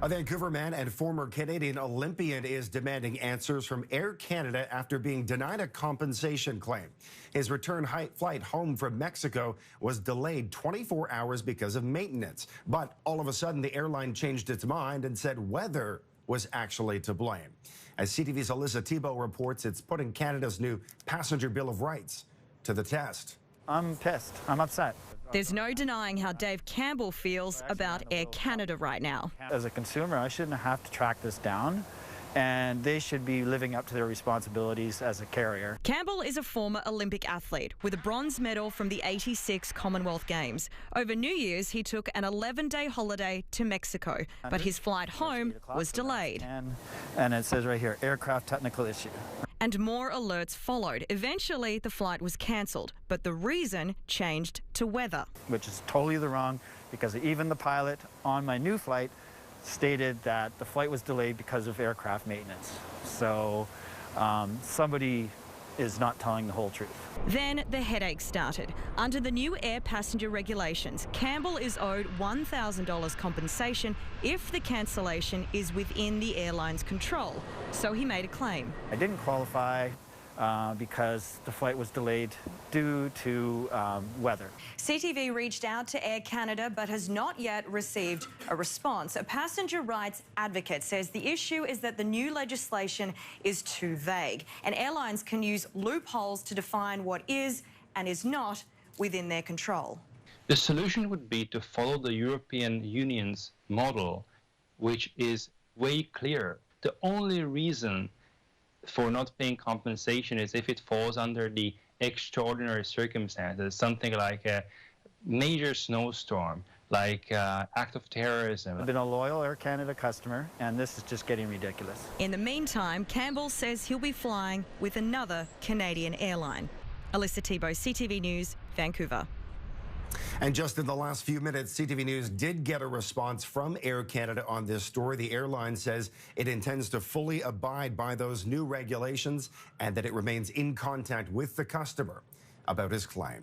A Vancouver man and former Canadian Olympian is demanding answers from Air Canada after being denied a compensation claim. His return flight home from Mexico was delayed 24 hours because of maintenance. But all of a sudden, the airline changed its mind and said weather was actually to blame. As CTV's Alyssa Thibault reports, it's putting Canada's new Passenger Bill of Rights to the test. I'm pissed. I'm upset. There's no denying how Dave Campbell feels about Air Canada right now. As a consumer, I shouldn't have to track this down, and they should be living up to their responsibilities as a carrier. Campbell is a former Olympic athlete with a bronze medal from the '86 Commonwealth Games. Over New Year's, he took an 11-day holiday to Mexico, but his flight home was delayed. And it says right here, aircraft technical issue. And more alerts followed. Eventually, the flight was cancelled, but the reason changed to weather. Which is totally the wrong, because even the pilot on my new flight stated that the flight was delayed because of aircraft maintenance. So somebody is not telling the whole truth. Then the headache started. Under the new air passenger regulations, Campbell is owed $1,000 compensation if the cancellation is within the airline's control. So he made a claim. I didn't qualify because the flight was delayed due to weather. CTV reached out to Air Canada but has not yet received a response. A passenger rights advocate says the issue is that the new legislation is too vague and airlines can use loopholes to define what is and is not within their control. The solution would be to follow the European Union's model, which is way clearer. The only reason for not paying compensation is if it falls under the extraordinary circumstances, something like a major snowstorm, like act of terrorism. I've been a loyal Air Canada customer, and this is just getting ridiculous. In the meantime, Campbell says he'll be flying with another Canadian airline. Alyssa Thibault, CTV News, Vancouver. And just in the last few minutes, CTV News did get a response from Air Canada on this story. The airline says it intends to fully abide by those new regulations and that it remains in contact with the customer about his claim.